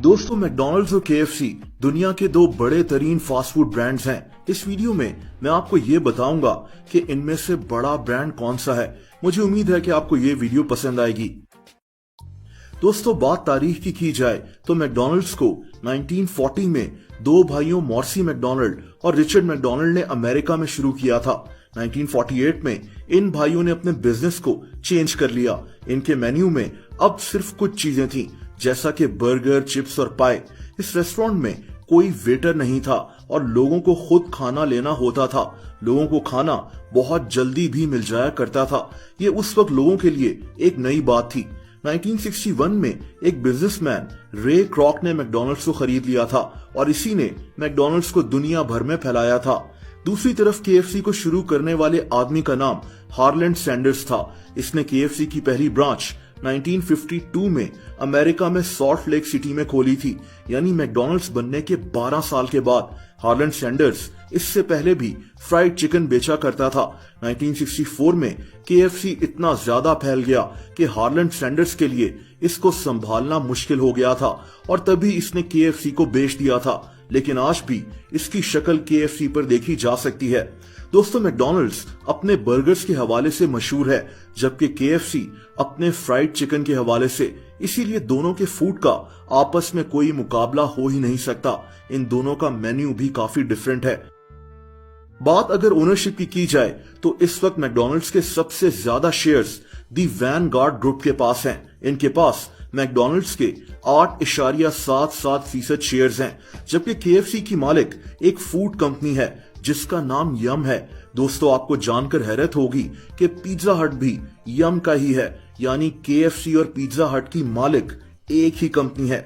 दोस्तों, मैकडॉनल्ड्स और केएफसी दुनिया के दो बड़े तरीन फास्ट फूड ब्रांड्स हैं। इस वीडियो में मैं आपको ये बताऊंगा कि इनमें से बड़ा ब्रांड कौन सा है। मुझे उम्मीद है कि आपको ये वीडियो पसंद आएगी। दोस्तों, बात तारीख की जाए तो मैकडॉनल्ड्स को 1940 में दो भाइयों मॉर्सी मैकडॉनल्ड और रिचर्ड मैकडॉनल्ड ने अमेरिका में शुरू किया था। 1948 में इन भाइयों ने अपने बिजनेस को चेंज कर लिया। इनके मेन्यू में अब सिर्फ कुछ चीजें थी, जैसा कि बर्गर, चिप्स और पाई। इस रेस्टोरेंट में कोई वेटर नहीं था और लोगों को खुद खाना लेना होता था। लोगों को खाना बहुत जल्दी भी मिल जाया करता था। ये उस वक्त लोगों के लिए एक नई बात थी। 1961 में एक बिजनेसमैन रे क्रॉक ने मैकडॉनल्ड्स को खरीद लिया था और इसी ने मैकडॉनल्ड्स को दुनिया भर में फैलाया था। दूसरी तरफ केएफसी को शुरू करने वाले आदमी का नाम हार्लैंड सैंडर्स था। इसने केएफसी की पहली ब्रांच 1952 में अमेरिका में सॉल्ट लेक सिटी में खोली थी, यानी मैकडॉनल्ड्स बनने के 12 साल के बाद। हार्लैंड सैंडर्स इससे पहले भी फ्राइड चिकन बेचा करता था। 1964 में केएफसी इतना ज्यादा फैल गया कि हार्लैंड सैंडर्स के लिए इसको संभालना मुश्किल हो गया था और तभी इसने केएफसी को बेच दिया था। लेकिन आज भी इसकी शक्ल केएफसी पर देखी जा सकती है। दोस्तों, मैकडॉनल्ड्स अपने बर्गर्स के हवाले से मशहूर है, जबकि केएफसी अपने फ्राइड चिकन के हवाले से। इसीलिए दोनों के फूड का आपस में कोई मुकाबला हो ही नहीं सकता। इन दोनों का मेन्यू भी काफी डिफरेंट है। बात अगर ओनरशिप की जाए तो इस वक्त मैकडॉनल्ड्स के सबसे ज्यादा शेयर्स दी वैनगार्ड ग्रुप के पास हैं। इनके पास मैकडॉनल्ड्स के 8.77% शेयर्स हैं, जबकि केएफसी की मालिक एक फूड कंपनी है जिसका नाम यम है। दोस्तों, आपको जानकर हैरत होगी कि पिज्जा हट भी यम का ही है, यानी केएफसी और पिज्जा हट की मालिक एक ही कंपनी है।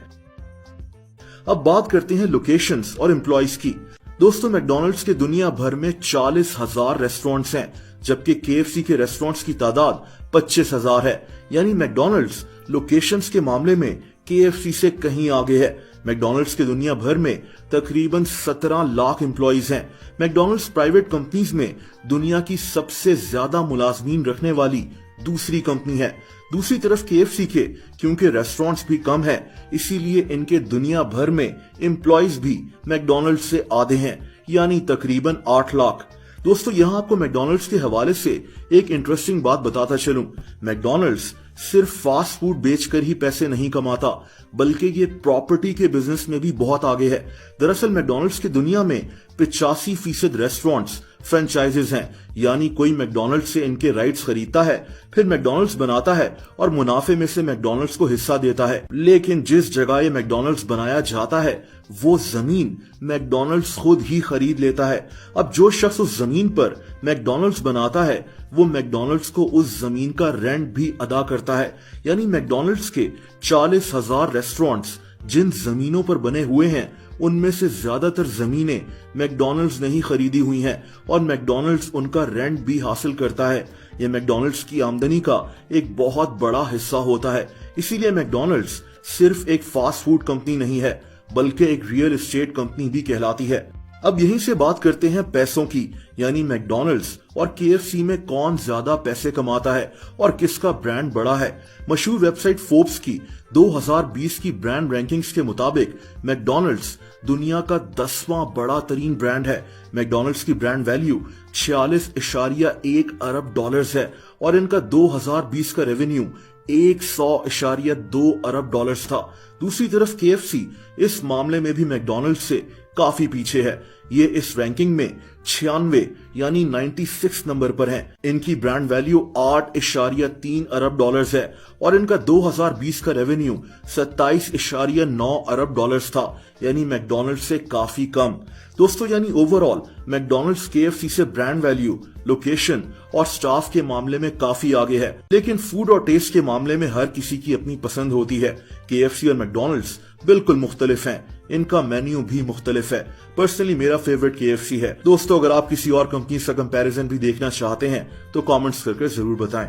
अब बात करते हैं लोकेशंस और एम्प्लॉइज की। दोस्तों, मैकडॉनल्ड्स के दुनिया भर में 40,000 रेस्टोरेंट्स हैं, जबकि केएफसी के रेस्टोरेंट्स की तादाद 25,000 है। यानी मैकडॉनल्ड्स लोकेशंस के मामले में केएफसी से कहीं आगे है। मैकडॉनल्ड्स के दुनिया भर में तकरीबन 17 लाख एम्प्लॉइज हैं। मैकडॉनल्ड्स प्राइवेट कंपनीज में दुनिया की सबसे ज्यादा मुलाजमीन रखने वाली दूसरी कंपनी है। दूसरी तरफ केएफसी के क्योंकि रेस्टोरेंट्स भी कम है, इसीलिए इनके दुनिया भर में एम्प्लॉइज भी मैकडॉनल्ड्स से आधे हैं, यानी तकरीबन 8 लाख। दोस्तों, यहां आपको मैकडॉनल्ड्स के हवाले से एक इंटरेस्टिंग बात बताता चलूं। मैकडॉनल्ड्स सिर्फ फास्ट फूड बेचकर ही पैसे नहीं कमाता, बल्कि ये प्रॉपर्टी के बिजनेस में भी बहुत आगे है। दरअसल मैकडॉनल्ड्स की दुनिया में 85% रेस्टोरेंट्स फ्रेंचाइजेज हैं, यानी कोई मैकडॉनल्ड्स से इनके राइट्स खरीदता है, फिर मैकडॉनल्ड्स बनाता है और मुनाफे में से मैकडॉनल्ड्स को हिस्सा देता है। लेकिन जिस जगह ये मैकडॉनल्ड्स बनाया जाता है वो जमीन मैकडॉनल्ड्स खुद ही खरीद लेता है। अब जो शख्स उस जमीन पर मैकडॉनल्ड्स बनाता है वो मैकडॉनल्ड्स को उस जमीन का रेंट भी अदा करता है। यानी मैकडॉनल्ड्स के 40,000 रेस्टोरेंट्स जिन जमीनों पर बने हुए हैं, उनमें से ज्यादातर जमीनें मैकडॉनल्ड्स ने ही खरीदी हुई हैं और मैकडॉनल्ड्स उनका रेंट भी हासिल करता है। यह मैकडॉनल्ड्स की आमदनी का एक बहुत बड़ा हिस्सा होता है। इसीलिए मैकडॉनल्ड्स सिर्फ एक फास्ट फूड कंपनी नहीं है, बल्कि एक रियल एस्टेट कंपनी भी कहलाती है। अब यहीं से बात करते हैं पैसों की, यानी मैकडॉनल्ड्स और केएफसी में कौन ज्यादा पैसे कमाता है और किसका ब्रांड बड़ा है। मशहूर वेबसाइट फोर्ब्स की 2020 की ब्रांड रैंकिंग्स के मुताबिक मैकडॉनल्ड्स दुनिया का 10वां बड़ा तरीन ब्रांड है। मैकडॉनल्ड्स की ब्रांड वैल्यू 46.1 अरब डॉलर्स है और इनका 2020 का रेवेन्यू 100.2 अरब डॉलर्स था। दूसरी तरफ केएफसी इस मामले में भी मैकडॉनल्ड्स से काफी पीछे है। ये इस रैंकिंग में 96 यानी 96 नंबर पर है। इनकी ब्रांड वैल्यू 8.3 अरब डॉलर्स है और इनका 2020 का रेवेन्यू 27.9 अरब डॉलर्स था, यानी मैकडॉनल्ड्स से काफी कम। दोस्तों, यानी ओवरऑल मैकडॉनल्ड्स केएफसी से ब्रांड वैल्यू, लोकेशन और स्टाफ के मामले में काफी आगे है। लेकिन फूड और टेस्ट के मामले में हर किसी की अपनी पसंद होती है। केएफसी और मैकडॉनल्ड्स बिल्कुल मुख्तलिफ हैं, इनका मेन्यू भी मुख्तलिफ है। पर्सनली मेरा फेवरेट केएफसी है। दोस्तों, अगर आप किसी और कंपनी का कंपैरिजन भी देखना चाहते हैं तो कमेंट्स करके जरूर बताएं।